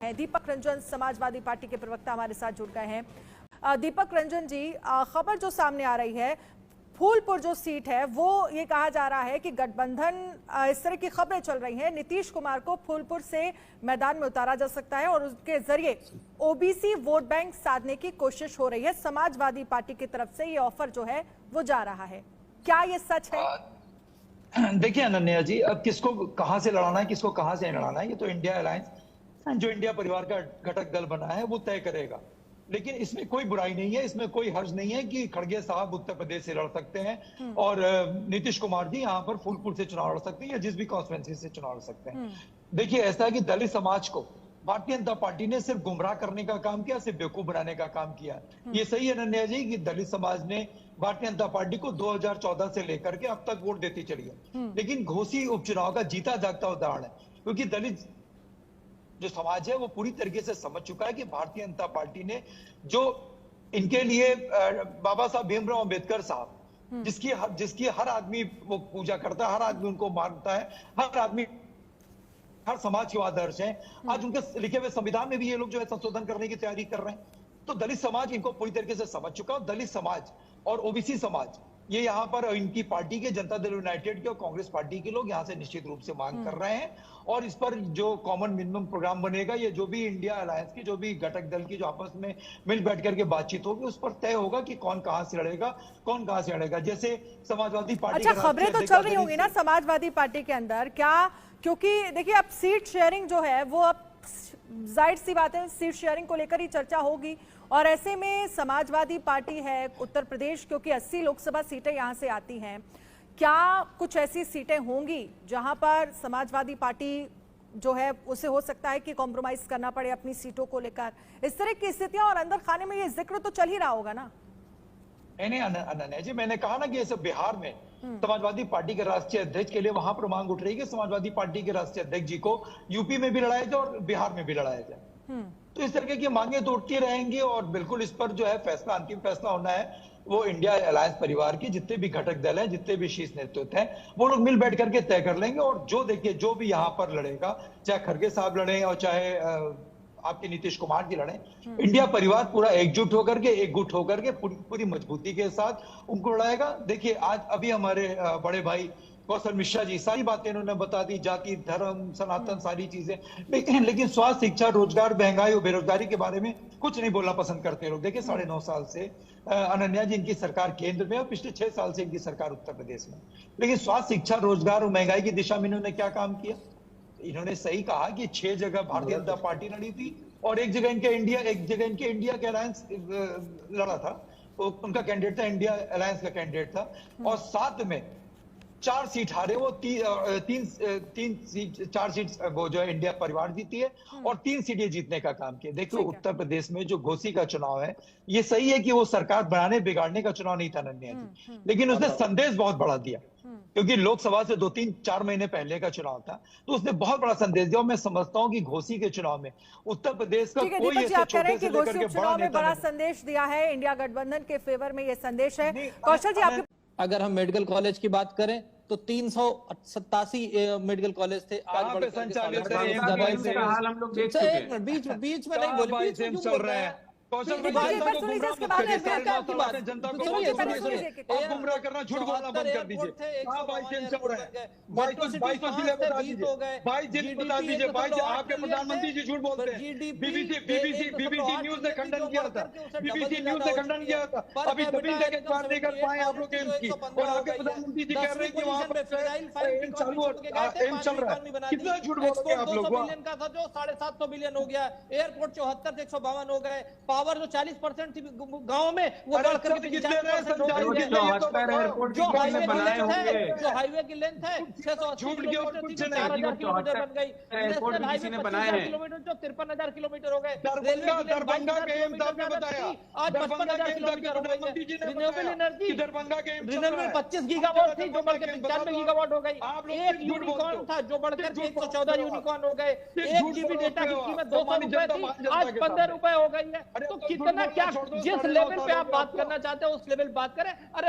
Deepak Ranjan Samajwadi party के प्रवक्ता हमारे साथ जुड़ गए हैं। दीपक रंजन जी, खबर जो सामने आ रही है, फूलपुर जो सीट है वो ये कहा जा रहा है कि गठबंधन, इस तरह की खबरें चल रही हैं, नीतीश कुमार को फूलपुर से मैदान में उतारा जा सकता है और उसके जरिए ओबीसी वोट बैंक साधने की कोशिश हो रही है। समाजवादी पार्टी की तरफ से ये ऑफर जो है वो जा रहा है, क्या ये सच है? देखिए अनन्या जी, अब किसको कहां से लड़ाना है, किसको कहां से लड़ाना है, ये तो इंडिया अलायंस जो इंडिया परिवार का घटक दल बना है वो तय करेगा। लेकिन इसमें कोई बुराई नहीं है, इसमें कोई हर्ज नहीं है कि खड़गे साहब उत्तर प्रदेश से लड़ सकते हैं और नीतीश कुमार जी यहाँ पर फूलपुर से चुनाव लड़ सकते हैं या जिस भी कॉन्स्टिट्यूएंसी से चुनाव लड़ सकते हैं। देखिए, ऐसा है कि दलित समाज को भारतीय जनता पार्टी ने सिर्फ गुमराह करने का काम किया, सिर्फ बेवकूफ बनाने का काम किया। ये सही है अनन्या जी कि दलित समाज ने भारतीय जनता पार्टी को 2014 से लेकर के अब तक वोट देती चली है, लेकिन घोसी उपचुनाव का जीता जागता उदाहरण है, क्योंकि दलित जो समाज है वो पूरी तरीके से समझ चुका है कि भारतीय जनता पार्टी ने जो इनके लिए बाबा साहब भीमराव अंबेडकर साहब जिसकी हर आदमी वो पूजा करता है, हर आदमी उनको मानता है, हर आदमी, हर समाज के आदर्श हैं, आज उनके लिखे हुए संविधान में भी ये लोग जो है संशोधन करने की तैयारी कर रहे हैं। तो दलित समाज इनको पूरी तरीके से समझ चुका है। दलित समाज और ओबीसी समाज ये यहाँ पर इनकी पार्टी के जनता दल यूनाइटेड के और कांग्रेस पार्टी के लोग यहाँ से निश्चित रूप से मांग कर रहे हैं और इस पर जो कॉमन मिनिमम प्रोग्राम बनेगा, ये जो भी इंडिया अलायंस की जो भी घटक दल की जो आपस में मिल बैठ करके बातचीत होगी उस पर तय होगा कि कौन कहां से लड़ेगा, कौन कहां से लड़ेगा। जैसे समाजवादी पार्टी, अच्छा, खबरें तो चल रही होंगी ना समाजवादी पार्टी के अंदर, क्या, क्योंकि देखिए अब सीट शेयरिंग जो है वो अब जाहिर सी बात है सीट शेयरिंग को लेकर ही चर्चा होगी और ऐसे में समाजवादी पार्टी है उत्तर प्रदेश, क्योंकि 80 लोकसभा सीटें यहां से आती हैं, क्या कुछ ऐसी सीटें होंगी जहां पर समाजवादी पार्टी जो है उसे हो सकता है कि कॉम्प्रोमाइज करना पड़े अपनी सीटों को लेकर? इस तरह की स्थितियां और अंदर खाने में ये जिक्र तो चल ही रहा होगा ना? नहीं अनन्या जी, मैंने कहा ना कि ऐसे बिहार में समाजवादी पार्टी के राष्ट्रीय अध्यक्ष के लिए वहां पर मांग उठ रही है कि समाजवादी पार्टी के राष्ट्रीय अध्यक्ष जी को यूपी में भी लड़ाया जाए और बिहार में भी लड़ाया जाए। तो इस तरह की मांगे तो उठती रहेंगी और बिल्कुल इस पर जो है फैसला, अंतिम फैसला होना है वो इंडिया अलायंस परिवार के जितने भी घटक दल हैं, जितने भी शीर्ष नेतृत्व हैं, वो लोग मिल बैठ करके तय कर लेंगे। और जो देखिए जो भी यहाँ पर लड़ेगा, चाहे खड़गे साहब लड़े और चाहे आपके नीतीश कुमार जी लड़े, इंडिया परिवार पूरा एकजुट होकर के, एकजुट होकर के पूरी मजबूती के साथ उनको लड़ाएगा। देखिए, आज अभी हमारे बड़े भाई कौशल मिश्रा जी सारी बातें इन्होंने बता दी, जाति धर्म सनातन सारी चीजें, लेकिन स्वास्थ्य, शिक्षा, रोजगार, महंगाई और बेरोजगारी के बारे में कुछ नहीं बोलना पसंद करते लोग। देखिए, 9.5 साल से अनन्या जी इनकी सरकार केंद्र में और पिछले 6 साल से इनकी सरकार उत्तर प्रदेश में, लेकिन स्वास्थ्य, शिक्षा, रोजगार और महंगाई की दिशा में इन्होंने क्या काम किया? इन्होंने सही कहा कि 6 जगह भारतीय जनता पार्टी लड़ी थी और एक जगह इनके इंडिया के अलायंस लड़ा था, उनका कैंडिडेट था, इंडिया अलायंस का कैंडिडेट था, और साथ में 4 सीट हारे वो, 4 सीट वो जो है इंडिया परिवार जीती है और 3 सीटें जीतने का काम किया। देखो, उत्तर प्रदेश में जो घोसी का चुनाव है, ये सही है कि वो सरकार बनाने बिगाड़ने का चुनाव नहीं था अनन्या जी, लेकिन उसने संदेश बहुत बड़ा दिया, क्योंकि लोकसभा से 2-3-4 महीने पहले का चुनाव था, तो उसने बहुत बड़ा संदेश दिया। और मैं समझता हूं कि घोसी के चुनाव में उत्तर प्रदेश का कोई ऐसे छोटे से लेकर के बड़ा नेता बड़ा संदेश दिया है, इंडिया गठबंधन के फेवर में ये संदेश है। कौशल जी, आपके अगर हम मेडिकल कॉलेज की बात करें तो 387 मेडिकल कॉलेज थे, आज बीच में नहीं बोले, कौशल गुमराह करना, झूठ बोलना बंद कर दीजिए। आपके प्रधानमंत्री जी झूठ बोलते हैं। बीबीसी न्यूज ने खंडन किया था, अभी जमीन लेके बात नहीं कर पाए आप लोग एम्स की, और आपके प्रधानमंत्री जी कह रहे हैं कि वहाँ पर एम्स चल रहा है। कितना झूठ बोलते हैं आप लोग? बिलियन का था जो 750 बिलियन हो गया, एयरपोर्ट 74 से 152 हो गए, पावर जो 40% थी गांव में वो बढ़कर 50% हो गई है। जो हाईवे की लेंथ है 680 किलोमीटर थी, 4000 किलोमीटर बन गई। नेशनल हाईवे 25,000 किलोमीटर जो 53,000 किलोमीटर हो गए। दरभंगा के एम्स आपने बताया, आज 55,000 किलोमीटर हो गई। रिन्यूएबल एनर्जी दरभंगा के एम्स रिन्यूएबल 25 गीगावाट थी जो बढ़कर 95 गीगावाट हो गई। एक यूनिकॉर्न था जो बढ़कर 114 यूनिकॉर्न हो गए। 1 GB डेटा की कीमत 200 रुपए थी, आज 15 रुपए हो गई है। तो कितना, क्या जिस लेवल पे आप बात करना चाहते हो उस लेवल बात करें। अरे